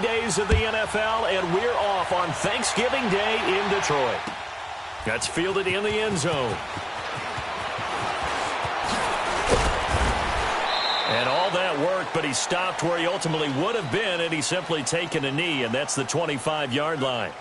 days of the NFL, and we're off on Thanksgiving Day in Detroit. That's fielded in the end zone. And all that worked, but he stopped where he ultimately would have been, and he's simply taken a knee, and that's the 25-yard line.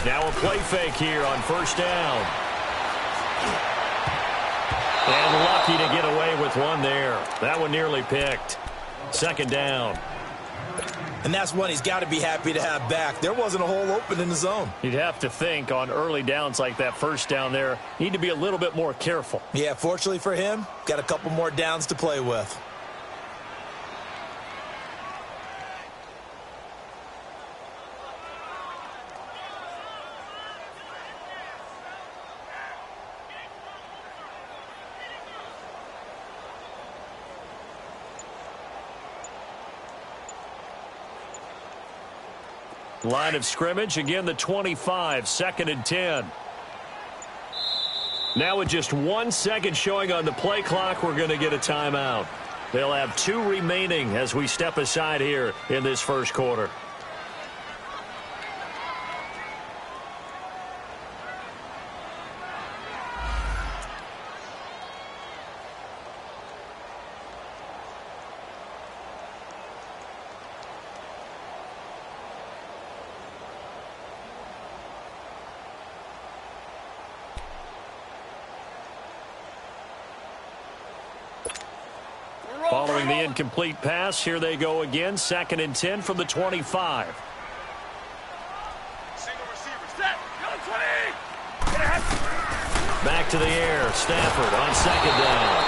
Now a play fake here on first down. And lucky to get away with one there. That one nearly picked. Second down. And that's one he's got to be happy to have back. There wasn't a hole open in the zone. You'd have to think on early downs like that first down there, need to be a little bit more careful. Yeah, fortunately for him, got a couple more downs to play with. Line of scrimmage, again the 25, 2nd and 10. Now with just 1 second showing on the play clock, we're going to get a timeout. They'll have 2 remaining as we step aside here in this first quarter. Following the incomplete pass, here they go again. 2nd and 10 from the 25. Back to the air. Stafford on 2nd down.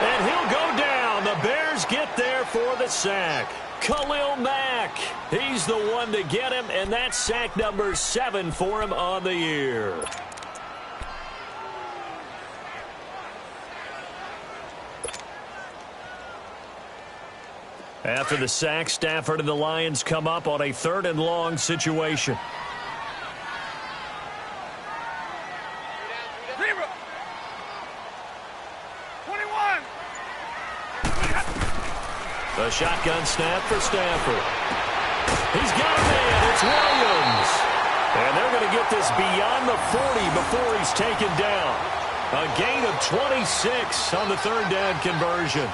And he'll go down. The Bears get there for the sack. Khalil Mack. He's the one to get him, and that's sack number 7 for him on the year. After the sack, Stafford and the Lions come up on a 3rd and long situation. The shotgun snap for Stafford. He's got a man. It's Williams. And they're going to get this beyond the 40 before he's taken down. A gain of 26 on the 3rd down conversion.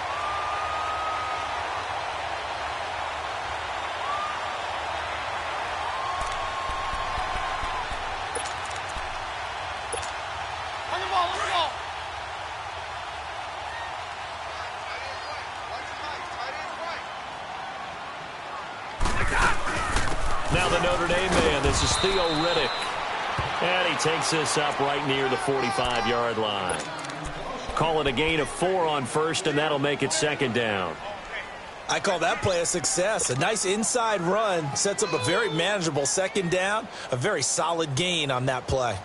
Now the Notre Dame man, this is Theo Riddick. And he takes this up right near the 45-yard line. Call it a gain of 4 on first, and that'll make it 2nd down. I call that play a success. A nice inside run sets up a very manageable 2nd down. A very solid gain on that play.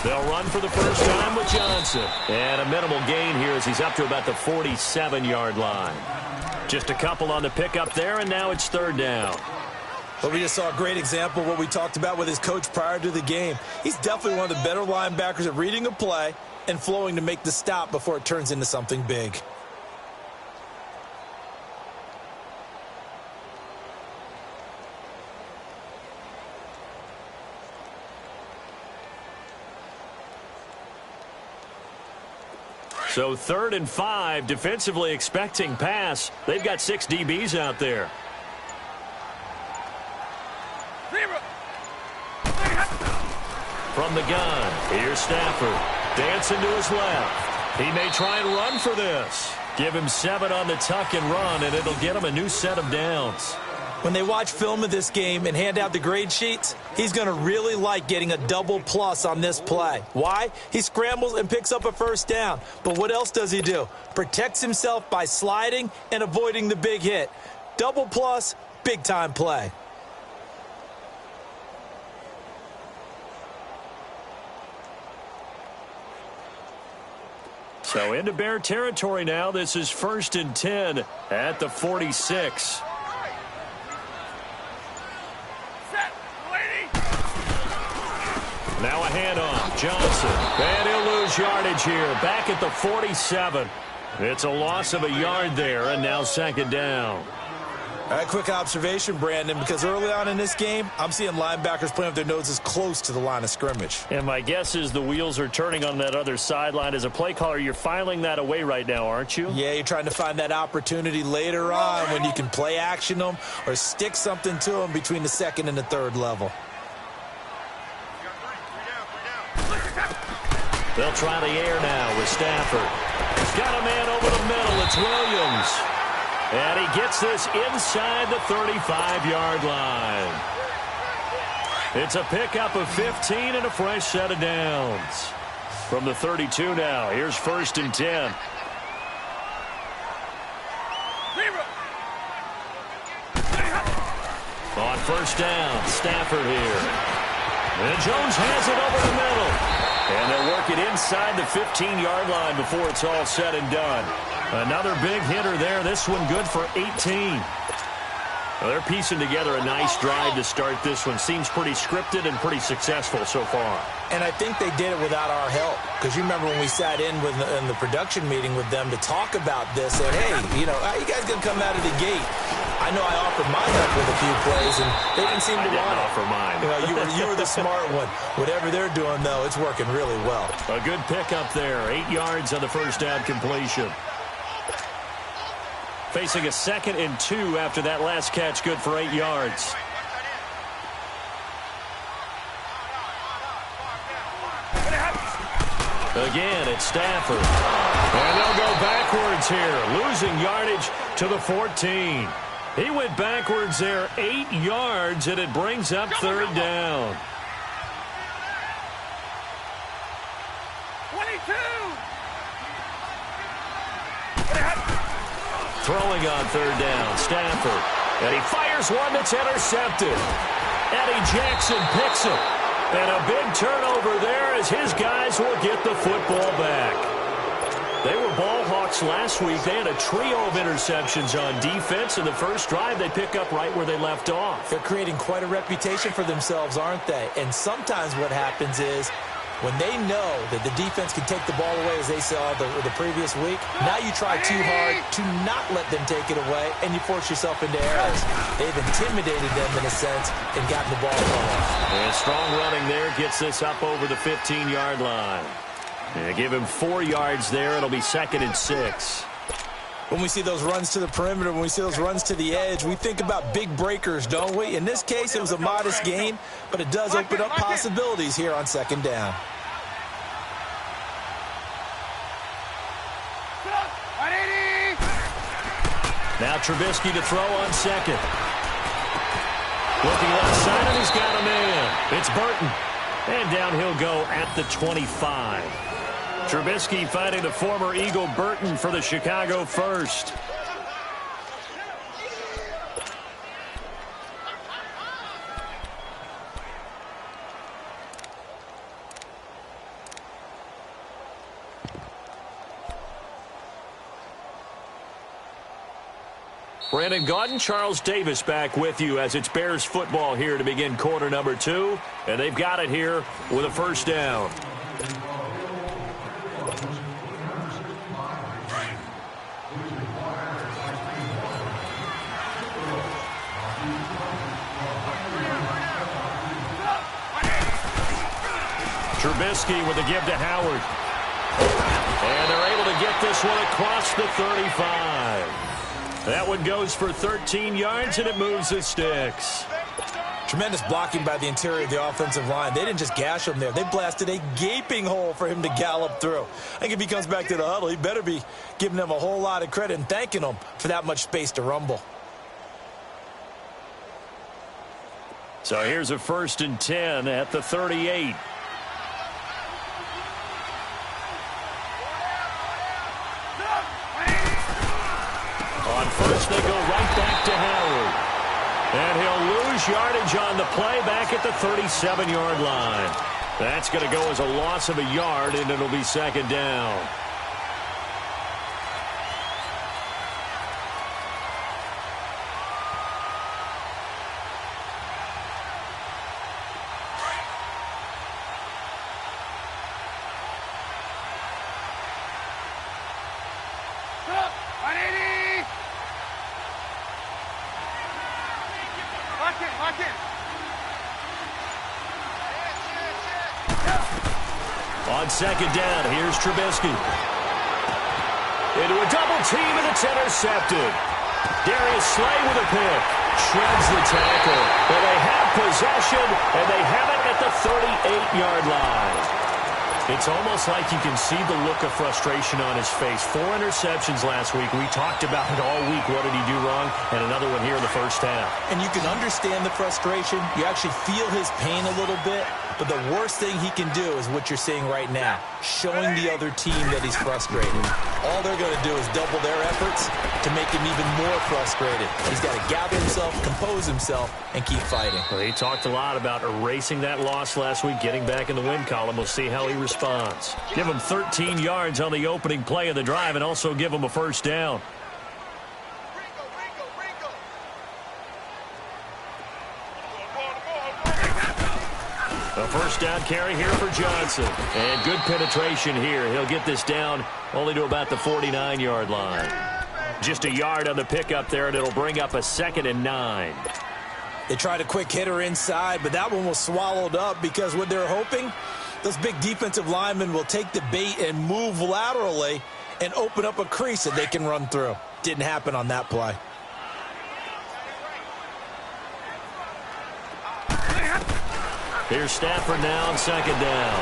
They'll run for the first time with Johnson. And a minimal gain here as he's up to about the 47-yard line. Just a couple on the pickup there, and now it's 3rd down. But we just saw a great example of what we talked about with his coach prior to the game. He's definitely one of the better linebackers at reading a play and flowing to make the stop before it turns into something big. So 3rd and 5, defensively expecting pass. They've got 6 DBs out there. From the gun, here's Stafford. Dancing to his left. He may try and run for this. Give him 7 on the tuck and run, and it'll get him a new set of downs. When they watch film of this game and hand out the grade sheets, he's going to really like getting a double plus on this play. Why? He scrambles and picks up a first down. But what else does he do? Protects himself by sliding and avoiding the big hit. Double plus, big-time play. So into Bear territory now. This is 1st and 10 at the 46. Now a handoff. Johnson. And he'll lose yardage here. Back at the 47. It's a loss of a yard there, and now 2nd down. All right, quick observation, Brandon, because early on in this game, I'm seeing linebackers playing with their noses close to the line of scrimmage. And my guess is the wheels are turning on that other sideline. As a play caller, you're filing that away right now, aren't you? Yeah, you're trying to find that opportunity later on when you can play action them or stick something to them between the 2nd and the 3rd level. They'll try the air now with Stafford. He's got a man over the middle. It's Williams. And he gets this inside the 35-yard line. It's a pickup of 15 and a fresh set of downs. From the 32 now, here's 1st and 10. On 1st down, Stafford here. And Jones has it over the middle. And they'll work it inside the 15-yard line before it's all said and done. Another big hitter there. This one good for 18. Well, they're piecing together a nice drive to start this one. Seems pretty scripted and pretty successful so far. And I think they did it without our help. Because you remember when we sat in the production meeting with them to talk about this. And, hey, you know, how you guys going to come out of the gate? I know I offered my help with a few plays, and they didn't seem to want it. I didn't offer mine. You know, you were the smart one. Whatever they're doing, though, it's working really well. A good pickup there. 8 yards on the 1st down completion. Facing a 2nd and 2 after that last catch, good for 8 yards. Again, it's Stafford. And they'll go backwards here, losing yardage to the 14. He went backwards there 8 yards, and it brings up 3rd down. 22. Throwing on 3rd down, Stafford. And he fires one that's intercepted. Eddie Jackson picks it. And a big turnover there as his guys will get the football back. They were ball hawks last week. They had a trio of interceptions on defense. In the first drive, they pick up right where they left off. They're creating quite a reputation for themselves, aren't they? And sometimes what happens is when they know that the defense can take the ball away, as they saw the previous week, now you try too hard to not let them take it away, and you force yourself into errors. They've intimidated them in a sense and gotten the ball off. And strong running there gets this up over the 15-yard line. And give him 4 yards there. It'll be 2nd and 6. When we see those runs to the perimeter, when we see those runs to the edge, we think about big breakers, don't we? In this case, it was a modest gain, but it does open up possibilities here on 2nd down. Now Trubisky to throw on 2nd. Looking left side, and he's got a man. It's Burton. And down he'll go at the 25. Trubisky fighting the former Eagle Burton for the Chicago first. Brandon Gaudin, Charles Davis back with you as it's Bears football here to begin quarter number 2. And they've got it here with a 1st down. Trubisky with a give to Howard. And they're able to get this one across the 35. That one goes for 13 yards, and it moves the sticks. Tremendous blocking by the interior of the offensive line. They didn't just gash him there. They blasted a gaping hole for him to gallop through. I think if he comes back to the huddle, he better be giving them a whole lot of credit and thanking them for that much space to rumble. So here's a 1st and 10 at the 38. On first, they go right back to Howard. And he'll lose yardage on the play back at the 37-yard line. That's going to go as a loss of a yard, and it'll be 2nd down. On 2nd down, here's Trubisky. Into a double team, and it's intercepted. Darius Slay with a pick. Shreds the tackle. Well, they have possession, and they have it at the 38-yard line. It's almost like you can see the look of frustration on his face. 4 interceptions last week. We talked about it all week. What did he do wrong? And another one here in the first half. And you can understand the frustration. You actually feel his pain a little bit. But the worst thing he can do is what you're seeing right now, showing the other team that he's frustrated. All they're going to do is double their efforts to make him even more frustrated. He's got to gather himself, compose himself, and keep fighting. Well, he talked a lot about erasing that loss last week, getting back in the win column. We'll see how he responds. Give him 13 yards on the opening play of the drive and also give him a 1st down. A 1st down carry here for Johnson. And good penetration here. He'll get this down only to about the 49-yard line. Just a yard on the pickup there, and it'll bring up a 2nd and 9. They tried a quick hitter inside, but that one was swallowed up because what they're hoping, those big defensive linemen will take the bait and move laterally and open up a crease that they can run through. Didn't happen on that play. Here's Stafford now on 2nd down.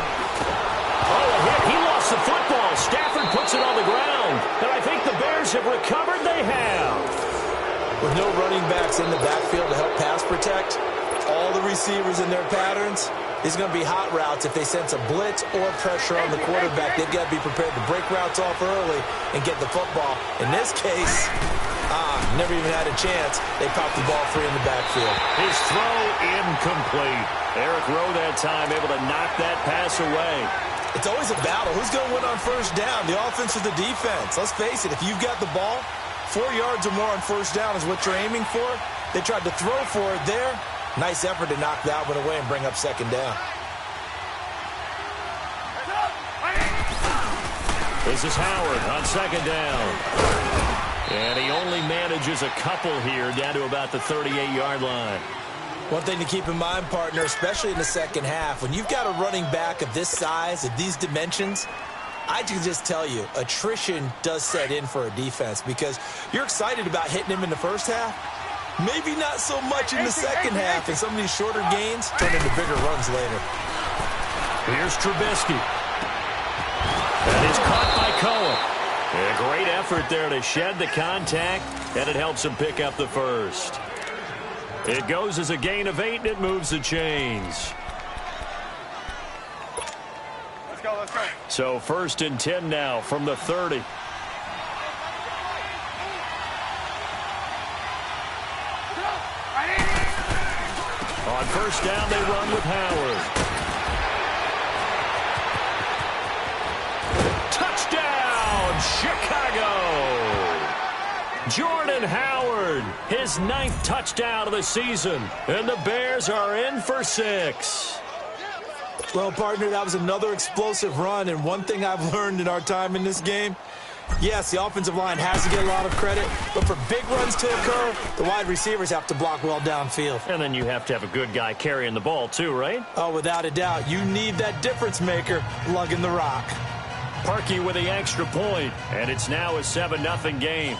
Oh, a hit. He lost the football. Stafford puts it on the ground. And I think the Bears have recovered. They have. With no running backs in the backfield to help pass protect, all the receivers in their patterns, these are going to be hot routes. If they sense a blitz or pressure on the quarterback, they've got to be prepared to break routes off early and get the football. In this case, never even had a chance. They popped the ball free in the backfield. His throw incomplete. Eric Rowe that time able to knock that pass away. It's always a battle. Who's going to win on 1st down? The offense or the defense? Let's face it, if you've got the ball, 4 yards or more on 1st down is what you're aiming for. They tried to throw for it there. Nice effort to knock that one away and bring up 2nd down. This is Howard on 2nd down. And he only manages a couple here down to about the 38-yard line. One thing to keep in mind, partner, especially in the second half, when you've got a running back of this size, of these dimensions, I can just tell you, attrition does set in for a defense because you're excited about hitting him in the first half. Maybe not so much in the second half, and some of these shorter gains turn into bigger runs later. Here's Trubisky. That is caught by Cohen. A great effort there to shed the contact, and it helps him pick up the 1st. It goes as a gain of 8, and it moves the chains. Let's go, let's go. So 1st and 10 now from the 30. On 1st down, they run with Howard. Touchdown, Chicago! Jordan Howard, his 9th touchdown of the season, and the Bears are in for 6. Well, partner, that was another explosive run, and one thing I've learned in our time in this game, yes, the offensive line has to get a lot of credit, but for big runs to occur, the wide receivers have to block well downfield. And then you have to have a good guy carrying the ball too, right? Oh, without a doubt. You need that difference maker lugging the rock. Parkey with the extra point, and it's now a 7-0 game.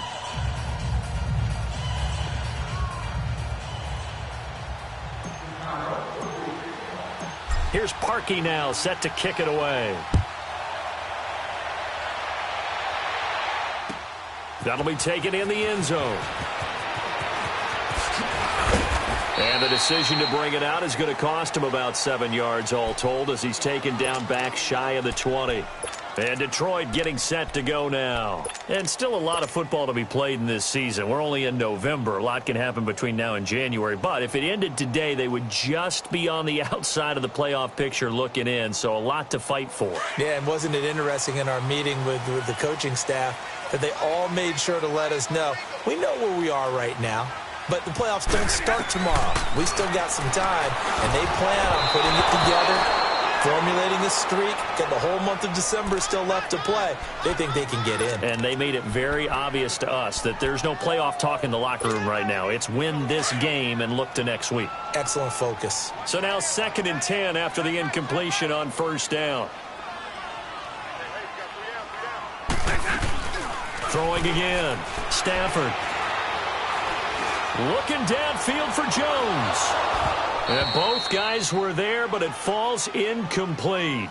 Here's Parkey now, set to kick it away. That'll be taken in the end zone. And the decision to bring it out is going to cost him about 7 yards all told as he's taken down back shy of the 20. And Detroit getting set to go now. And still a lot of football to be played in this season. We're only in November. A lot can happen between now and January. But if it ended today, they would just be on the outside of the playoff picture looking in. So a lot to fight for. Yeah, and wasn't it interesting in our meeting with the coaching staff that they all made sure to let us know, we know where we are right now, but the playoffs don't start tomorrow. We still got some time, and they plan on putting it together, formulating a streak, got the whole month of December still left to play. They think they can get in. And they made it very obvious to us that there's no playoff talk in the locker room right now. It's win this game and look to next week. Excellent focus. So now 2nd and 10 after the incompletion on 1st down. Throwing again. Stafford. Looking downfield for Jones. And both guys were there, but it falls incomplete.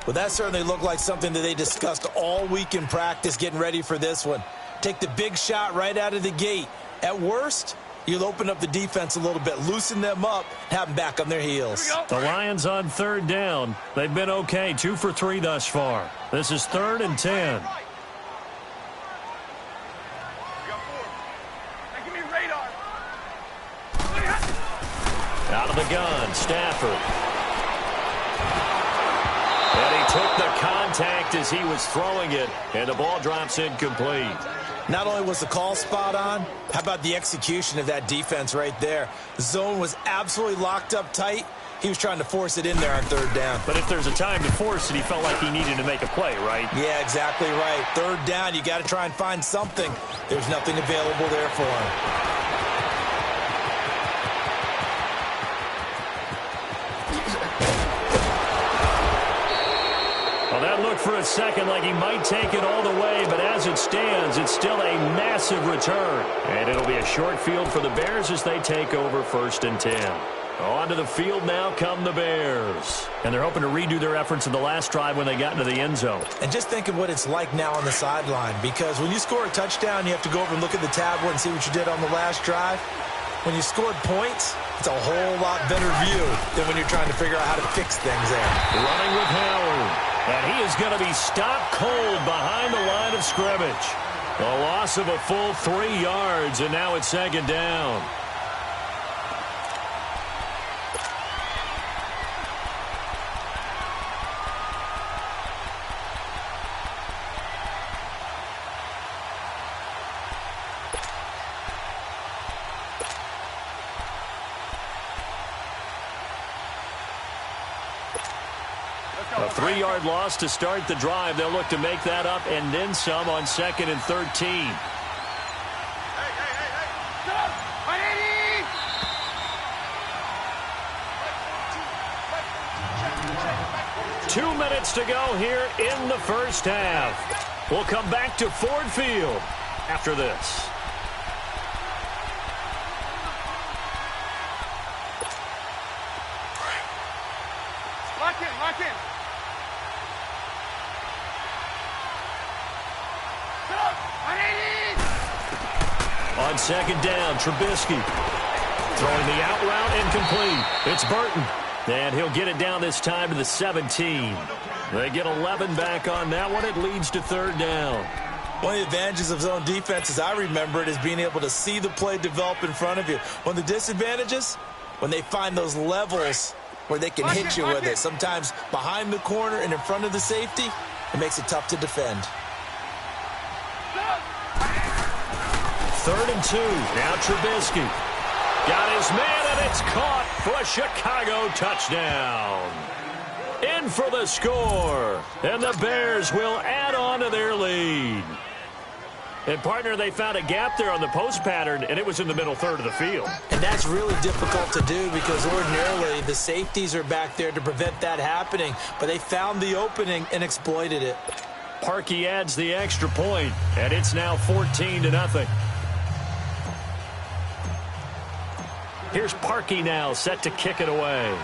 Well, that certainly looked like something that they discussed all week in practice getting ready for this one. Take the big shot right out of the gate. At worst, you'll open up the defense a little bit, loosen them up, have them back on their heels. The Lions on 3rd down. They've been okay, 2 for 3 thus far. This is 3rd and 10. Out of the gun, Stafford. And he took the contact as he was throwing it, and the ball drops incomplete. Not only was the call spot on, how about the execution of that defense right there? The zone was absolutely locked up tight. He was trying to force it in there on 3rd down. But if there's a time to force it, he felt like he needed to make a play, right? Yeah, exactly right. 3rd down, you got to try and find something. There's nothing available there for him. That looked for a second like he might take it all the way, but as it stands, it's still a massive return. And it'll be a short field for the Bears as they take over 1st and 10. Onto the field now come the Bears. And they're hoping to redo their efforts in the last drive when they got into the end zone. And just think of what it's like now on the sideline, because when you score a touchdown, you have to go over and look at the tablet and see what you did on the last drive. When you scored points, it's a whole lot better view than when you're trying to figure out how to fix things there. Running with Howard. And he is going to be stopped cold behind the line of scrimmage. A loss of a full 3 yards, and now it's 2nd down. A 3-yard loss to start the drive. They'll look to make that up and then some on 2nd and 13. 2 minutes to go here in the 1st half. We'll come back to Ford Field after this. Lock in. On 2nd down, Trubisky throwing the out route incomplete. It's Burton, and he'll get it down this time to the 17. They get 11 back on that one. It leads to 3rd down. One of the advantages of zone defense, as I remember it, is being able to see the play develop in front of you. One of the disadvantages, when they find those levels where they can hit you with it. Sometimes behind the corner and in front of the safety, it makes it tough to defend. 3rd and 2. Now Trubisky. Got his man, and it's caught for a Chicago touchdown. In for the score. And the Bears will add on to their lead. And, partner, they found a gap there on the post pattern, and it was in the middle 3rd of the field. And that's really difficult to do because ordinarily the safeties are back there to prevent that happening. But they found the opening and exploited it. Parkey adds the extra point, and it's now 14-0. Here's Parkey now set to kick it away.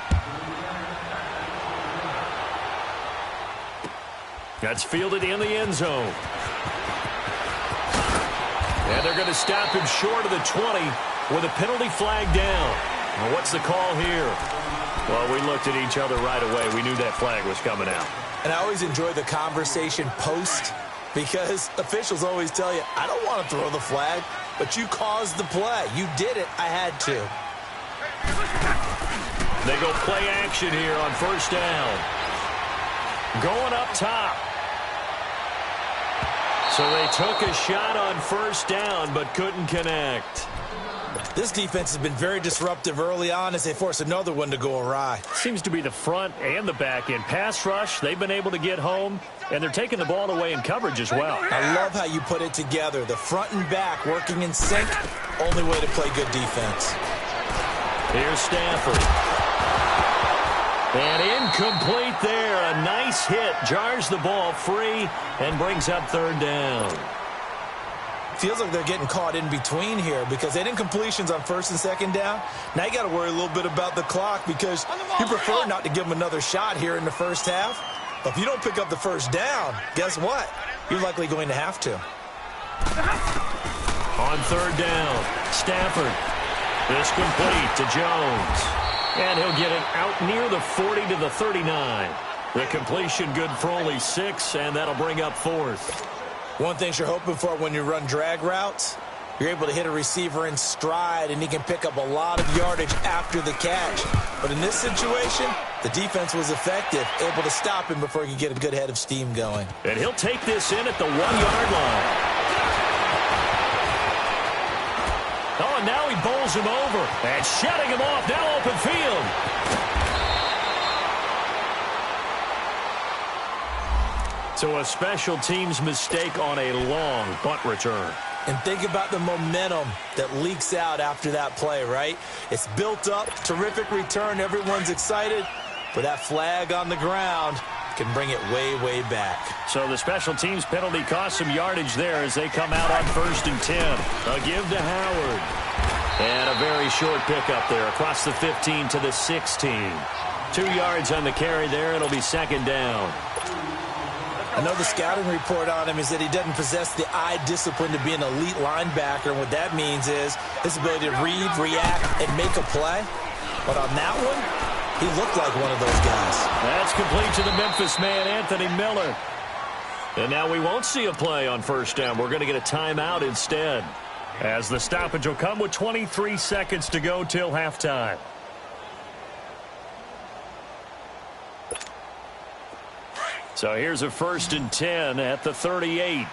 That's fielded in the end zone. And they're going to stop him short of the 20. with a penalty flag down. Well, what's the call here? Well, we looked at each other right away. We knew that flag was coming out. And I always enjoy the conversation post because officials always tell you, I don't want to throw the flag, but you caused the play. You did it. I had to. They go play action here on first down. Going up top. So they took a shot on first down but couldn't connect. This defense has been very disruptive early on as they force another one to go awry. Seems to be the front and the back end. Pass rush, they've been able to get home, and they're taking the ball away in coverage as well. I love how you put it together. The front and back working in sync. Only way to play good defense. Here's Stafford. And incomplete there. A nice hit. Jars the ball free and brings up third down. Feels like they're getting caught in between here because they didn't completions on first and second down. Now you got to worry a little bit about the clock because you prefer not to give them another shot here in the first half. But if you don't pick up the first down, guess what? You're likely going to have to. On third down, Stafford. This complete to Jones. And he'll get it out near the 40 to the 39. The completion good for only 6, and that'll bring up fourth. One thing you're hoping for when you run drag routes, you're able to hit a receiver in stride, and he can pick up a lot of yardage after the catch. But in this situation, the defense was effective, able to stop him before he could get a good head of steam going. And he'll take this in at the 1-yard line. Oh, and now he bowls him over. And shutting him off, now open field. So a special teams mistake on a long punt return. And think about the momentum that leaks out after that play, right? It's built up, terrific return, everyone's excited, but that flag on the ground can bring it way, way back. So the special teams penalty cost some yardage there as they come out on first and 10. A give to Howard. And a very short pickup there across the 15 to the 16. 2 yards on the carry there. It'll be second down. I know the scouting report on him is that he doesn't possess the eye discipline to be an elite linebacker. And what that means is his ability to read, react, and make a play. But on that one, he looked like one of those guys. That's complete to the Memphis man, Anthony Miller. And now we won't see a play on first down. We're going to get a timeout instead, as the stoppage will come with 23 seconds to go till halftime. So here's a first and 10 at the 38.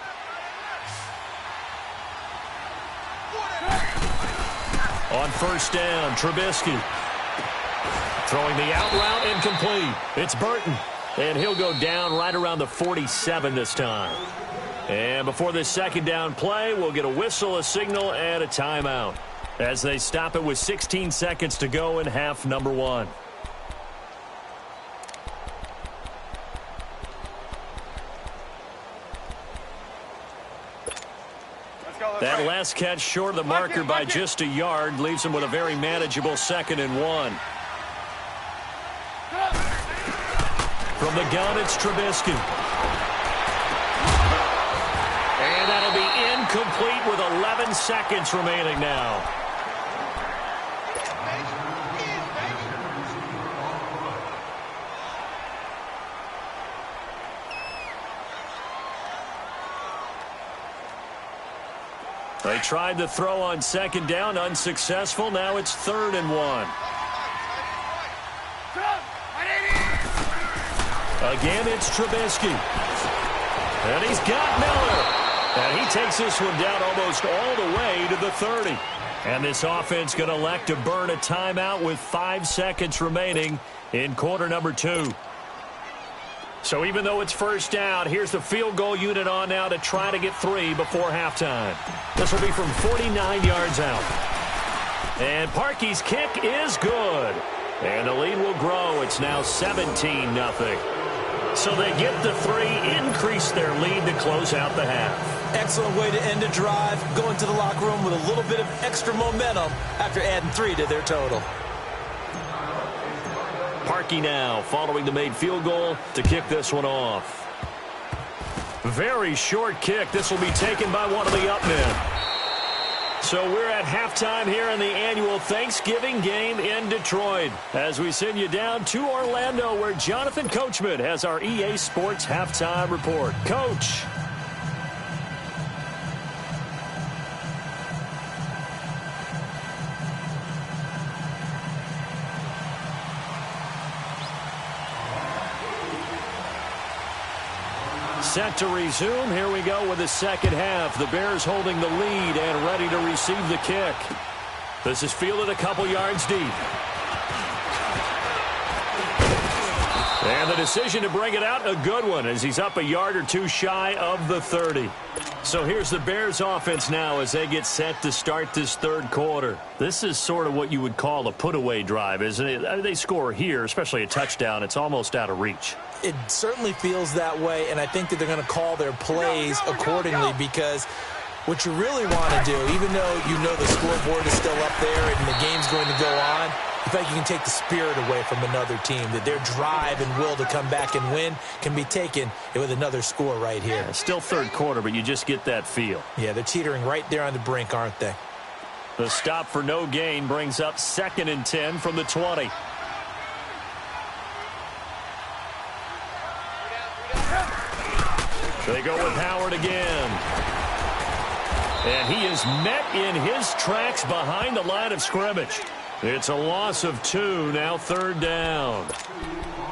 On first down, Trubisky. Throwing the out route incomplete. It's Burton. And he'll go down right around the 47 this time. And before this second down play, we'll get a whistle, a signal, and a timeout, as they stop it with 16 seconds to go in half number 1. That last catch short of the marker by just a yard leaves him with a very manageable second and 1. From the gun, it's Trubisky. And that'll be incomplete with 11 seconds remaining now. They tried to throw on second down, unsuccessful. Now it's third and 1. Again, it's Trubisky. And he's got Miller. And he takes this one down almost all the way to the 30. And this offense going to elect to burn a timeout with 5 seconds remaining in quarter number 2. So even though it's first down, here's the field goal unit on now to try to get 3 before halftime. This will be from 49 yards out. And Parkey's kick is good. And the lead will grow. It's now 17-0. So they get the 3, increase their lead to close out the half. Excellent way to end a drive, go into the locker room with a little bit of extra momentum after adding 3 to their total. Parkey now following the made field goal to kick this one off. Very short kick. This will be taken by one of the up men. So we're at halftime here in the annual Thanksgiving game in Detroit as we send you down to Orlando where Jonathan Coachman has our EA Sports halftime report. Coach. Set to resume. Here we go with the second half. The Bears holding the lead and ready to receive the kick. This is fielded a couple yards deep. And the decision to bring it out, a good one, as he's up a yard or two shy of the 30. So here's the Bears offense now as they get set to start this third quarter. This is sort of what you would call a put-away drive, isn't it? I mean, they score here, especially a touchdown. It's almost out of reach. It certainly feels that way, and I think that they're going to call their plays accordingly because what you really want to do, even though you know the scoreboard is still up there and the game's going to go on, I think you can take the spirit away from another team, that their drive and will to come back and win can be taken with another score right here. Yeah, still third quarter, but you just get that feel. Yeah, they're teetering right there on the brink, aren't they? The stop for no gain brings up 2nd and 10 from the 20. They go with Howard again. And he is met in his tracks behind the line of scrimmage. It's a loss of 2, now 3rd down.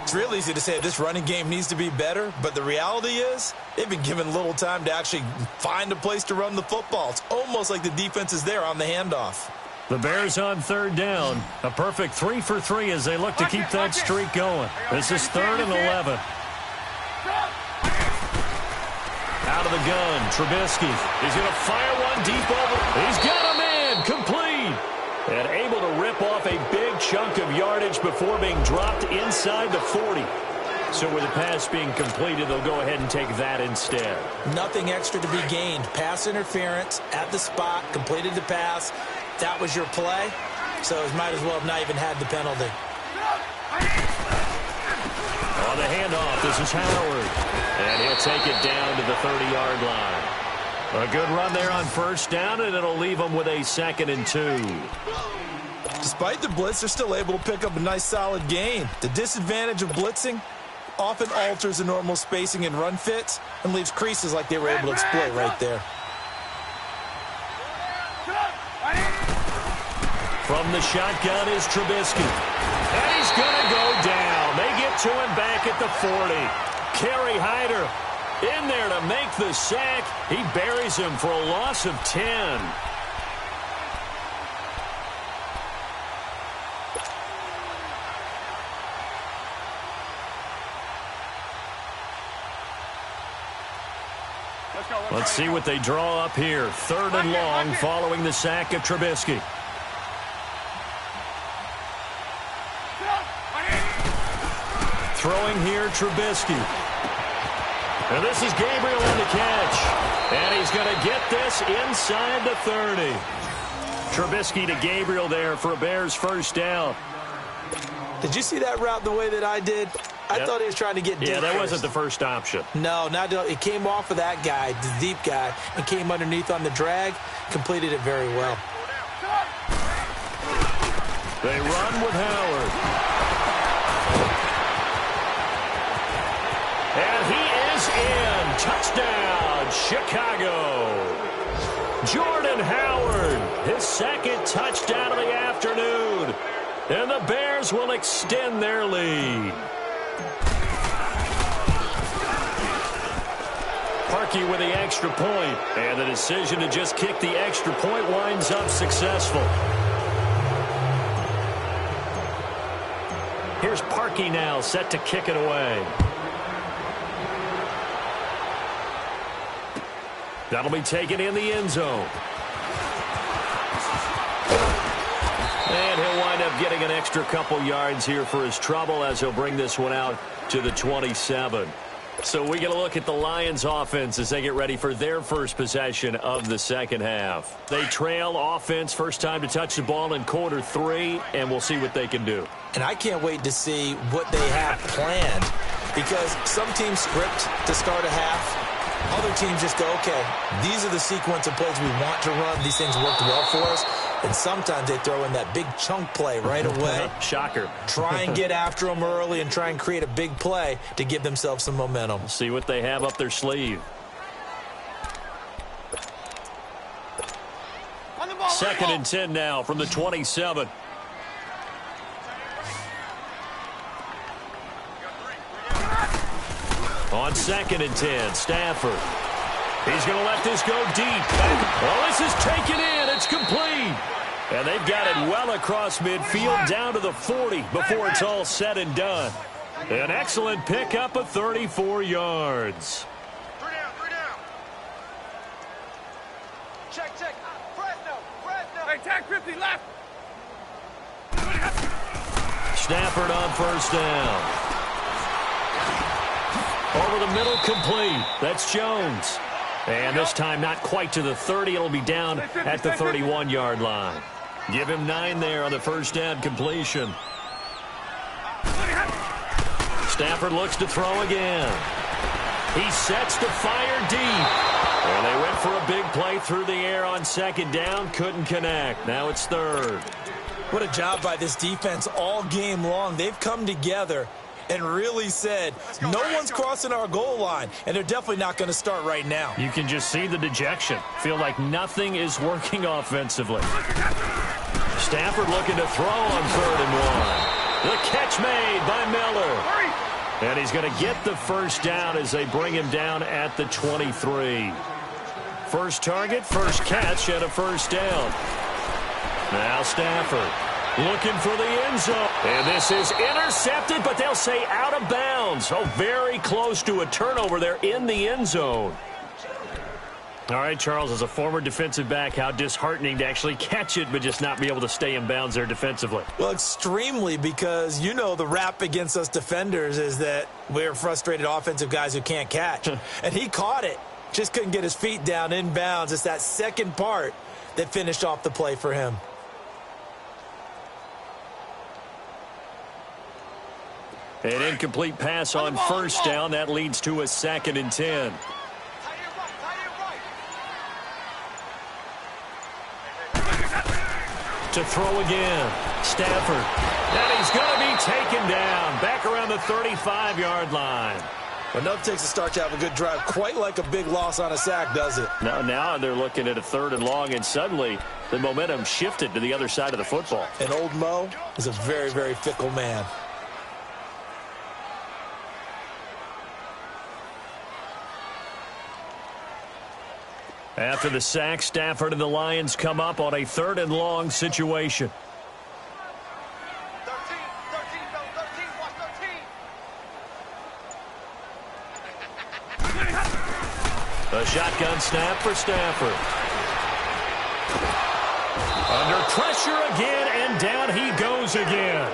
It's real easy to say this running game needs to be better, but the reality is they've been given little time to actually find a place to run the football. It's almost like the defense is there on the handoff. The Bears on 3rd down. A perfect 3 for 3 as they look to keep that streak going. This is 3rd and 11. Out of the gun, Trubisky. He's going to fire one deep over. He's got a man, complete. And able to rip off a big chunk of yardage before being dropped inside the 40. So with the pass being completed, they'll go ahead and take that instead. Nothing extra to be gained. Pass interference at the spot, completed the pass. That was your play, so it might as well have not even had the penalty. On the handoff, this is Howard. And he'll take it down to the 30-yard line. A good run there on 1st down, and it'll leave them with a 2nd and 2. Despite the blitz, they're still able to pick up a nice, solid gain. The disadvantage of blitzing often alters the normal spacing and run fits and leaves creases like they were able to exploit right there. From the shotgun is Trubisky. And he's going to go down. They get to him back at the 40. Kerry Hyder in there to make the sack. He buries him for a loss of 10. Let's see what they draw up here. 3rd and long following the sack of Trubisky. Throwing here, Trubisky. And this is Gabriel on the catch. And he's going to get this inside the 30. Trubisky to Gabriel there for a Bears 1st down. Did you see that route the way that I did? I thought he was trying to get deep. Yeah, that wasn't the first option. No, it came off of that guy, the deep guy, and came underneath on the drag. Completed it very well. They run with Howard. And he is in. Touchdown, Chicago. Jordan Howard, his 2nd touchdown of the afternoon. And the Bears will extend their lead. Parkey with the extra point. And the decision to just kick the extra point winds up successful. Here's Parkey now, set to kick it away. That'll be taken in the end zone. And he'll wind up getting an extra couple yards here for his trouble as he'll bring this one out to the 27. So we get a look at the Lions offense as they get ready for their first possession of the second half. They trail offense, first time to touch the ball in quarter 3, and we'll see what they can do. And I can't wait to see what they have planned, because some teams script to start a half Other teams just go, okay, these are the sequence of plays we want to run. These things worked well for us. And sometimes they throw in that big chunk play right away. Shocker. Try and get after them early and try and create a big play to give themselves some momentum. See what they have up their sleeve. Second and 10 now from the 27. On second and 10, Stafford. He's going to let this go deep. Well, this is taken in. It's complete. And they've got it well across midfield down to the 40 before it's all said and done. An excellent pickup of 34 yards. Three down. Check. Fresno. Hey, tag 50 left. Stafford on first down. Over the middle, complete. That's Jones. And this time not quite to the 30. It'll be down at the 31-yard line. Give him 9 there on the first down completion. Stafford looks to throw again. He sets to fire deep. And they went for a big play through the air on second down. Couldn't connect. Now it's third. What a job by this defense all game long. They've come together and really said, no one's crossing our goal line, and they're definitely not going to start right now. You can just see the dejection. Feel like nothing is working offensively. Stafford looking to throw on third and 1. The catch made by Miller. And he's going to get the first down as they bring him down at the 23. First target, first catch, and a first down. Now Stafford looking for the end zone. And this is intercepted, but they'll say out of bounds. Oh, very close to a turnover there in the end zone. All right, Charles, as a former defensive back, how disheartening to actually catch it but just not be able to stay in bounds there defensively. Well, extremely, because you know the rap against us defenders is that we're frustrated offensive guys who can't catch. And he caught it. Just couldn't get his feet down in bounds. It's that second part that finished off the play for him. An incomplete pass on first down. That leads to a second and 10. To throw again. Stafford. And he's going to be taken down. Back around the 35-yard line. Enough takes to start to have a good drive. Quite like a big loss on a sack, does it? Now they're looking at a third and long, and suddenly the momentum shifted to the other side of the football. And old Mo is a very, very fickle man. After the sack, Stafford and the Lions come up on a third and long situation. 13, watch 13. A shotgun snap for Stafford. Under pressure again, and down he goes again.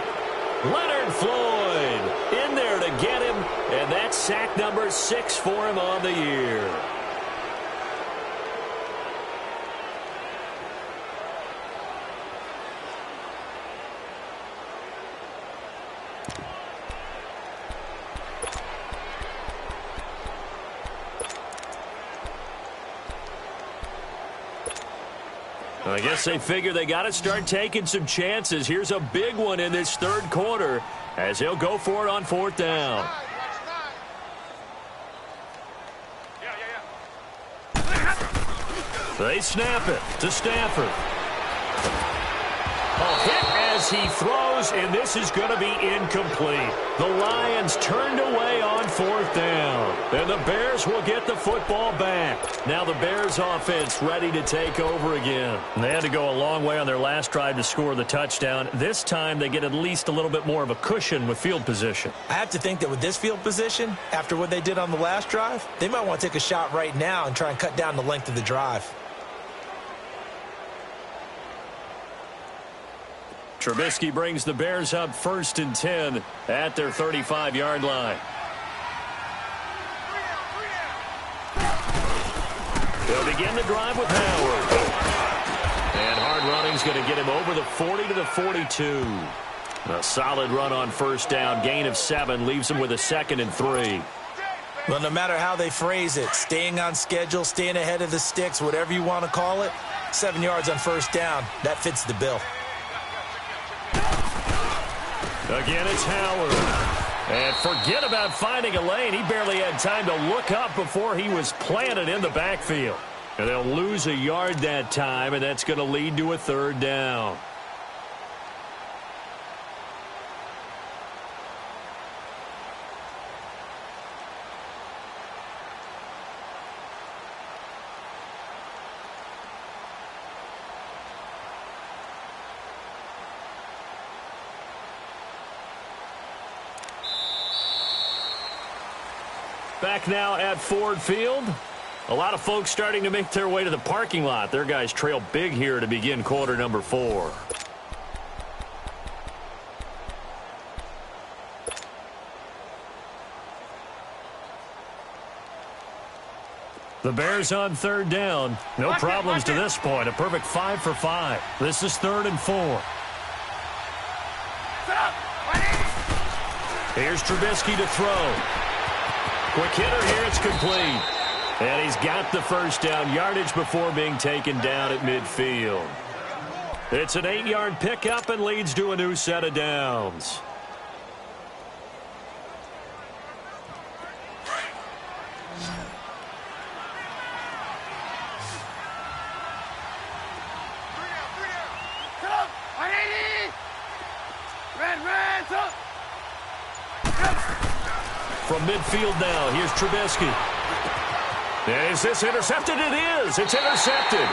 Leonard Floyd in there to get him, and that's sack number 6 for him on the year. I guess they figure they got to start taking some chances. Here's a big one in this third quarter as he'll go for it on fourth down. They snap it to Stafford. A hit as he throws, and this is going to be incomplete. The Lions turned away on fourth down, and the Bears will get the football back. Now the Bears offense ready to take over again. They had to go a long way on their last drive to score the touchdown. This time they get at least a little bit more of a cushion with field position. I have to think that with this field position, after what they did on the last drive, they might want to take a shot right now and try and cut down the length of the drive. Trubisky brings the Bears up 1st and 10 at their 35-yard line. They'll begin the drive with Howard. And hard running's going to get him over the 40 to the 42. A solid run on first down. Gain of 7 leaves him with a 2nd and 3. Well, no matter how they phrase it, staying on schedule, staying ahead of the sticks, whatever you want to call it, 7 yards on first down, that fits the bill. Again, it's Howard. And forget about finding a lane. He barely had time to look up before he was planted in the backfield. And they'll lose a yard that time, and that's going to lead to a third down. Back now at Ford Field. A lot of folks starting to make their way to the parking lot. Their guys trail big here to begin quarter number 4. The Bears on third down. No problems to this point. A perfect 5 for 5. This is 3rd and 4. Here's Trubisky to throw. Quick hitter here, it's complete. And he's got the first down, yardage before being taken down at midfield. It's an 8-yard pickup and leads to a new set of downs. From midfield now, here's Trubisky. Is this intercepted? It is. It's intercepted.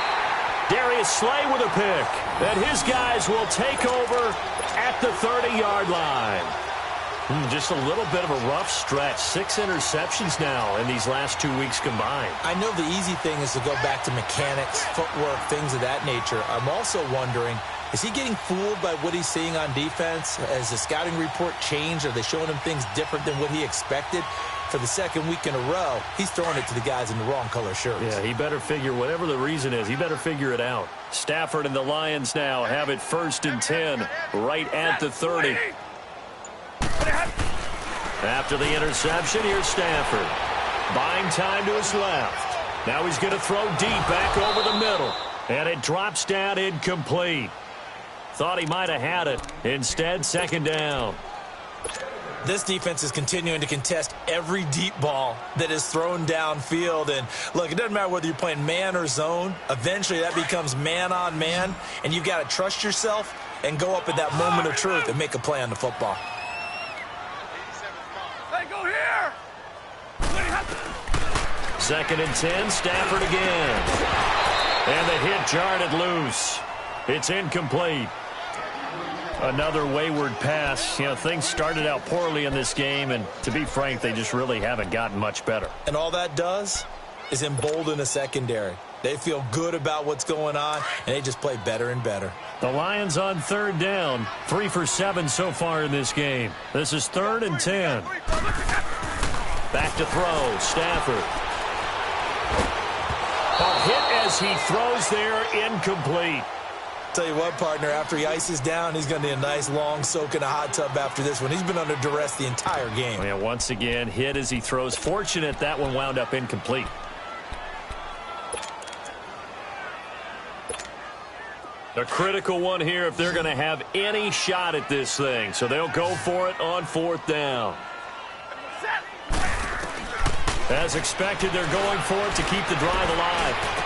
Darius Slay with a pick. And his guys will take over at the 30-yard line. Just a little bit of a rough stretch. 6 interceptions now in these last 2 weeks combined. I know the easy thing is to go back to mechanics, footwork, things of that nature. I'm also wondering, is he getting fooled by what he's seeing on defense? Has the scouting report changed? Are they showing him things different than what he expected? For the second week in a row, he's throwing it to the guys in the wrong color shirts. Yeah, he better figure, whatever the reason is, he better figure it out. Stafford and the Lions now have it 1st and 10, right at the 30. After the interception, here's Stafford. Buying time to his left. Now he's going to throw deep back over the middle. And it drops down incomplete. Thought he might have had it. Instead, 2nd down. This defense is continuing to contest every deep ball that is thrown downfield. And, look, it doesn't matter whether you're playing man or zone. Eventually, that becomes man-on-man, and you've got to trust yourself and go up at that moment of truth and make a play on the football. Hey, go here! 2nd and 10, Stafford again. And the hit jarred it loose. It's incomplete. Another wayward pass. You know, things started out poorly in this game, and to be frank, they just really haven't gotten much better. And all that does is embolden a secondary. They feel good about what's going on, and they just play better and better. The Lions on 3rd down. 3 for 7 so far in this game. This is 3rd and 10. Back to throw. Stafford. A hit as he throws there, incomplete. Tell you what, partner, after he ices down, he's going to need a nice long soak in a hot tub after this one. He's been under duress the entire game. And once again, hit as he throws. Fortunate that one wound up incomplete. A critical one here if they're going to have any shot at this thing. So they'll go for it on 4th down. As expected, they're going for it to keep the drive alive.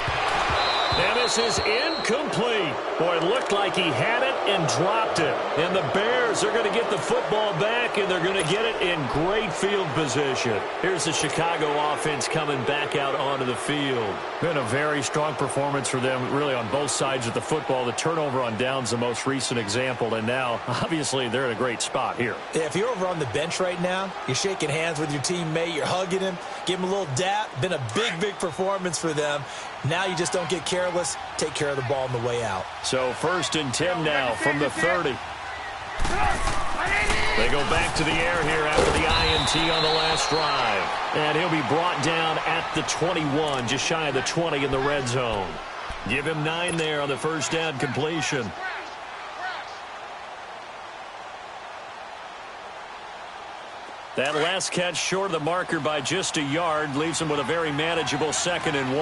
And this is incomplete. Boy, it looked like he had it and dropped it. And the Bears are going to get the football back, and they're going to get it in great field position. Here's the Chicago offense coming back out onto the field. Been a very strong performance for them, really, on both sides of the football. The turnover on downs, the most recent example, and now, obviously, they're in a great spot here. Yeah, if you're over on the bench right now, you're shaking hands with your teammate, you're hugging him, give him a little dap. Been a big, big performance for them. Now you just don't get careless. Take care of the ball on the way out. So 1st and 10 now from the 30. They go back to the air here after the INT on the last drive. And he'll be brought down at the 21, just shy of the 20 in the red zone. Give him 9 there on the 1st down completion. That last catch short of the marker by just a yard leaves him with a very manageable 2nd and 1.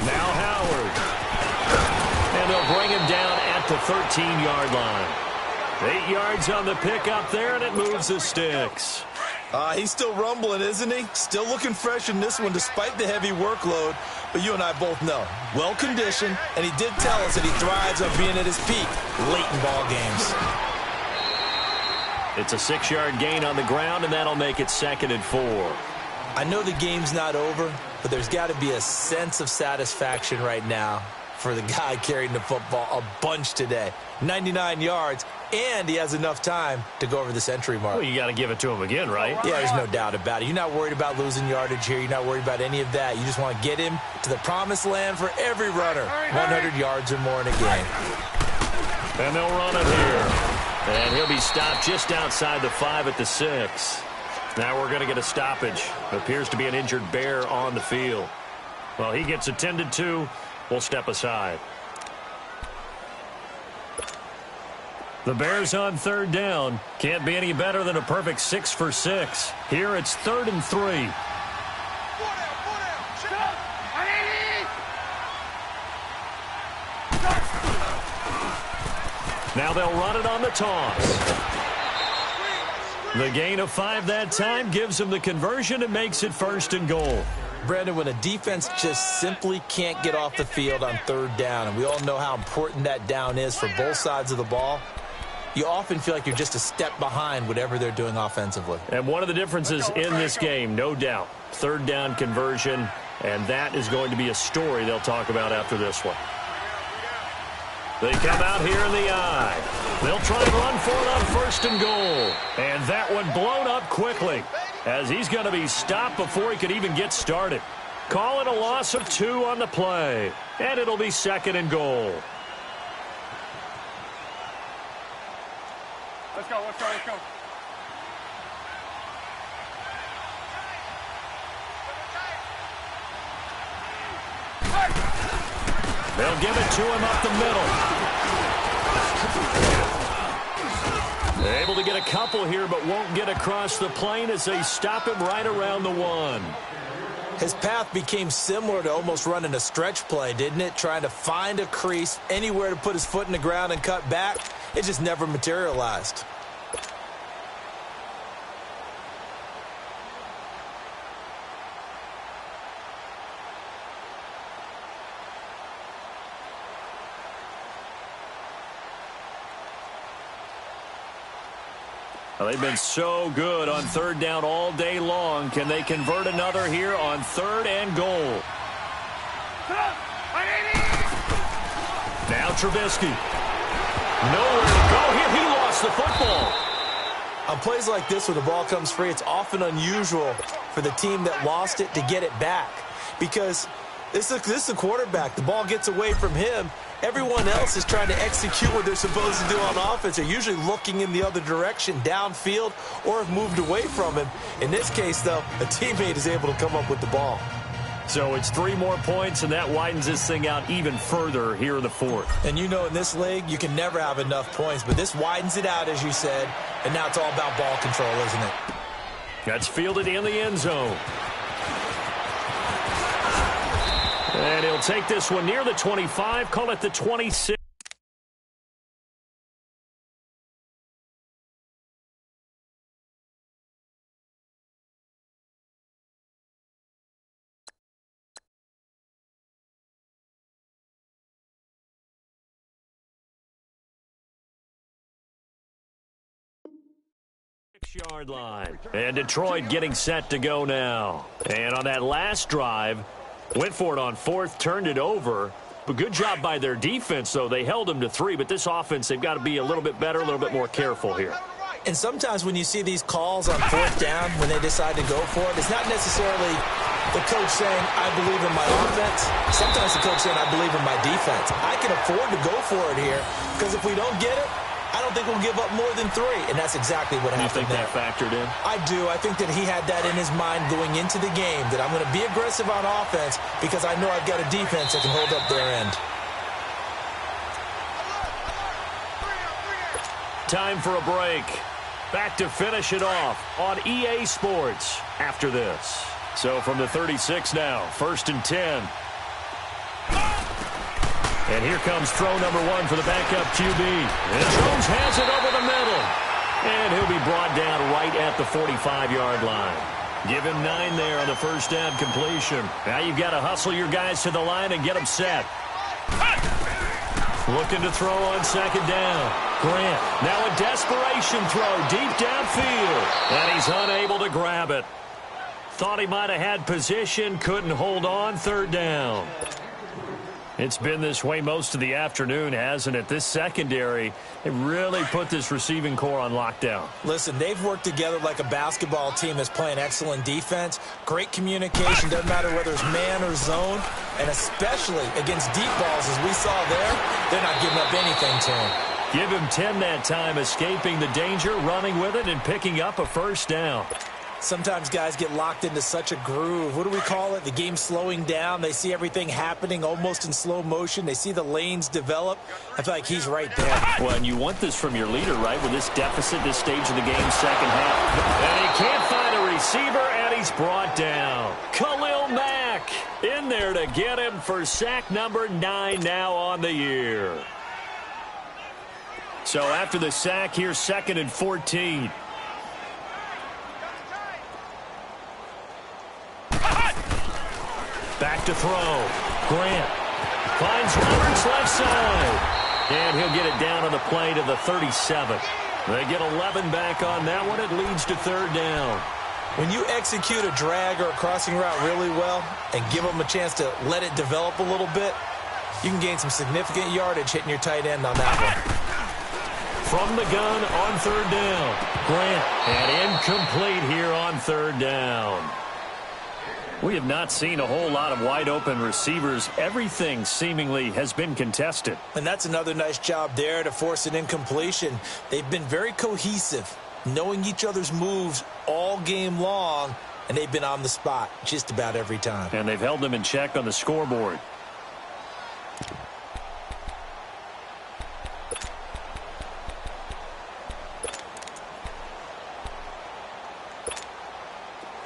Now Howard. And they'll bring him down at the 13-yard line. 8 yards on the pickup there, and it moves the sticks. He's still rumbling, isn't he? Still looking fresh in this one despite the heavy workload. But you and I both know, well-conditioned, and he did tell us that he thrives on being at his peak late in ball games. It's a 6-yard gain on the ground, and that'll make it 2nd and 4. I know the game's not over, but there's got to be a sense of satisfaction right now for the guy carrying the football a bunch today. 99 yards, and he has enough time to go over the century mark. Well, you got to give it to him again, right? Yeah, there's no doubt about it. You're not worried about losing yardage here. You're not worried about any of that. You just want to get him to the promised land for every runner. 100 yards or more in a game. And they'll run it here. And he'll be stopped just outside the 5 at the 6. Now we're going to get a stoppage. Appears to be an injured Bear on the field. Well, he gets attended to. We'll step aside. The Bears on 3rd down. Can't be any better than a perfect 6 for 6. Here it's 3rd and 3. Now they'll run it on the toss. The gain of 5 that time gives them the conversion and makes it 1st and goal. Brandon, when a defense just simply can't get off the field on 3rd down, and we all know how important that down is for both sides of the ball, you often feel like you're just a step behind whatever they're doing offensively. And one of the differences in this game, no doubt, 3rd down conversion, and that is going to be a story they'll talk about after this one. They come out here in the eye. They'll try and run for it on 1st and goal. And that one blown up quickly as he's going to be stopped before he could even get started. Call it a loss of 2 on the play. And it'll be 2nd and goal. Let's go, let's go, let's go. They'll give it to him up the middle. They're able to get a couple here, but won't get across the plane as they stop him right around the 1. His path became similar to almost running a stretch play, didn't it? Trying to find a crease, anywhere to put his foot in the ground and cut back. It just never materialized. Well, they've been so good on 3rd down all day long. Can they convert another here on 3rd and goal? Now Trubisky. Nowhere to go here. He lost the football. On plays like this where the ball comes free, it's often unusual for the team that lost it to get it back. Because this is the quarterback. The ball gets away from him. Everyone else is trying to execute what they're supposed to do on offense. They're usually looking in the other direction, downfield, or have moved away from him. In this case, though, a teammate is able to come up with the ball. So it's 3 more points, and that widens this thing out even further here in the 4th. And you know in this league, you can never have enough points, but this widens it out, as you said, and now it's all about ball control, isn't it? That's fielded in the end zone. And he'll take this one near the 25, call it the 26. Yard line. And Detroit getting set to go now. And on that last drive, went for it on 4th, turned it over. But good job by their defense, though. They held them to 3. But this offense, they've got to be a little bit better, a little bit more careful here. And sometimes when you see these calls on 4th down, when they decide to go for it, it's not necessarily the coach saying, I believe in my offense. Sometimes the coach saying, I believe in my defense. I can afford to go for it here because if we don't get it, I don't think we'll give up more than 3, and that's exactly what happened there. You think that factored in? I do. I think that he had that in his mind going into the game, that I'm going to be aggressive on offense because I know I've got a defense that can hold up their end. Time for a break. Back to finish it off on EA Sports after this. So from the 36 now, 1st and 10. And here comes throw number 1 for the backup QB. And Jones has it over the middle. And he'll be brought down right at the 45-yard line. Give him 9 there on the first down completion. Now you've got to hustle your guys to the line and get them set. Looking to throw on 2nd down. Grant, now a desperation throw deep downfield. And he's unable to grab it. Thought he might have had position, couldn't hold on, 3rd down. It's been this way most of the afternoon, hasn't it? This secondary, they really put this receiving core on lockdown. Listen, they've worked together like a basketball team that's playing excellent defense. Great communication, doesn't matter whether it's man or zone. And especially against deep balls, as we saw there, they're not giving up anything to him. Give him 10 that time, escaping the danger, running with it, and picking up a 1st down. Sometimes guys get locked into such a groove. What do we call it? The game's slowing down. They see everything happening almost in slow motion. They see the lanes develop. I feel like he's right there. Well, and you want this from your leader, right? With this deficit, this stage of the game, 2nd half. And he can't find a receiver, and he's brought down. Khalil Mack in there to get him for sack number 9 now on the year. So after the sack, here's 2nd and 14. Back to throw. Grant finds Roberts left side. And he'll get it down on the play to the 37. They get 11 back on that one. It leads to 3rd down. When you execute a drag or a crossing route really well and give them a chance to let it develop a little bit, you can gain some significant yardage hitting your tight end on that one. From the gun on 3rd down. Grant, and incomplete here on 3rd down. We have not seen a whole lot of wide-open receivers. Everything seemingly has been contested. And that's another nice job there to force an incompletion. They've been very cohesive, knowing each other's moves all game long, and they've been on the spot just about every time. And they've held them in check on the scoreboard.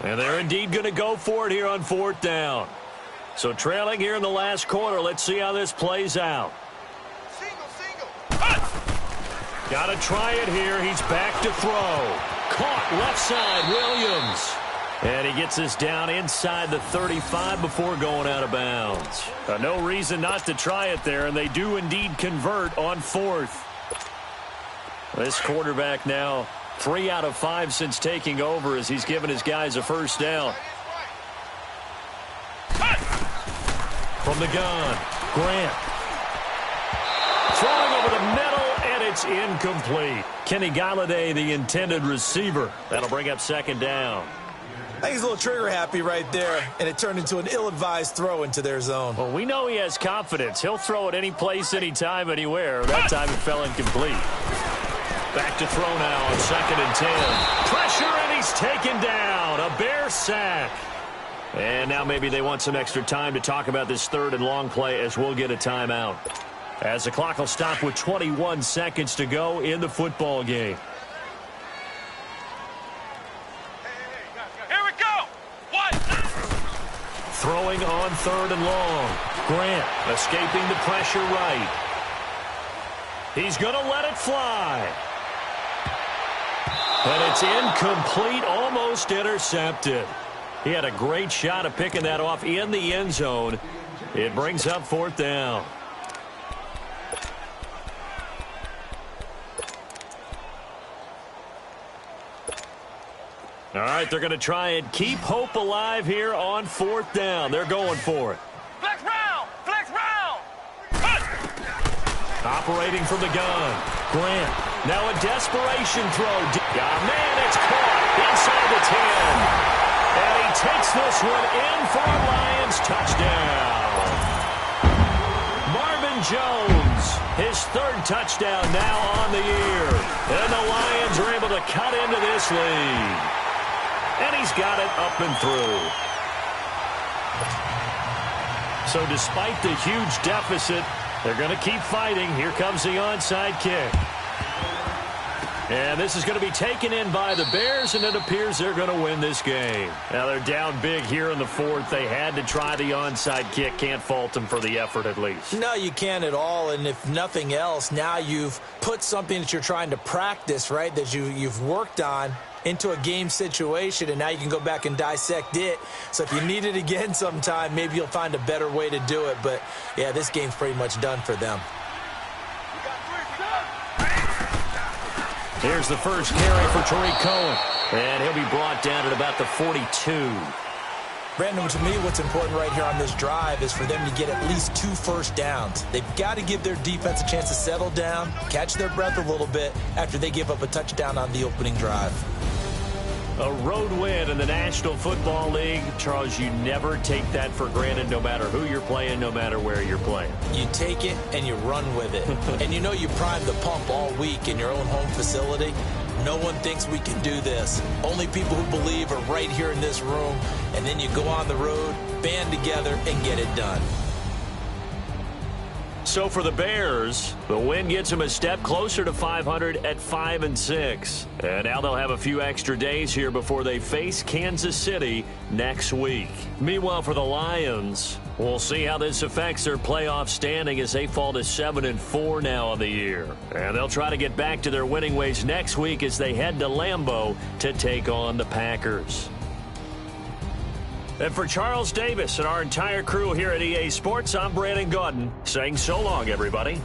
And they're indeed going to go for it here on 4th down. So trailing here in the last quarter. Let's see how this plays out. Got to try it here. He's back to throw. Caught left side, Williams. And he gets this down inside the 35 before going out of bounds. No reason not to try it there, and they do indeed convert on 4th. This quarterback now 3 out of 5 since taking over as he's given his guys a 1st down. From the gun, Grant. Throwing over the middle, and it's incomplete. Kenny Galladay, the intended receiver. That'll bring up 2nd down. I think he's a little trigger happy right there, and it turned into an ill-advised throw into their zone. Well, we know he has confidence. He'll throw it any place, anytime, anywhere. That time it fell incomplete. Back to throw now on 2nd and 10. Pressure, and he's taken down. A Bear sack. And now maybe they want some extra time to talk about this 3rd and long play as we'll get a timeout. As the clock will stop with 21 seconds to go in the football game. Here we go. What? Throwing on 3rd and long. Grant escaping the pressure right. He's going to let it fly. And it's incomplete, almost intercepted. He had a great shot at picking that off in the end zone. It brings up 4th down. All right, they're going to try and keep hope alive here on 4th down. They're going for it. Flex round. Flex round. Operating from the gun. Grant. Now a desperation throw. Man, it's caught inside the 10. And he takes this one in for a Lions touchdown. Marvin Jones, his 3rd touchdown now on the year. And the Lions are able to cut into this lead. And he's got it up and through. So despite the huge deficit, they're going to keep fighting. Here comes the onside kick. And this is going to be taken in by the Bears, and it appears they're going to win this game. Now, they're down big here in the fourth. They had to try the onside kick. Can't fault them for the effort, at least. No, you can't at all, and if nothing else, now you've put something that you're trying to practice, right, that you've worked on into a game situation, and now you can go back and dissect it. So if you need it again sometime, maybe you'll find a better way to do it. But, yeah, this game's pretty much done for them. Here's the first carry for Tariq Cohen. And he'll be brought down at about the 42. Brandon, to me, what's important right here on this drive is for them to get at least 2 first downs. They've got to give their defense a chance to settle down, catch their breath a little bit after they give up a touchdown on the opening drive. A road win in the National Football League. Charles, you never take that for granted no matter who you're playing, no matter where you're playing. You take it and you run with it. And you know you primed the pump all week in your own home facility. No one thinks we can do this. Only people who believe are right here in this room. And then you go on the road, band together, and get it done. So for the Bears, the win gets them a step closer to 500 at 5-6. And now they'll have a few extra days here before they face Kansas City next week. Meanwhile, for the Lions, we'll see how this affects their playoff standing as they fall to 7-4 now on the year. And they'll try to get back to their winning ways next week as they head to Lambeau to take on the Packers. And for Charles Davis and our entire crew here at EA Sports, I'm Brandon Gaudin saying so long, everybody.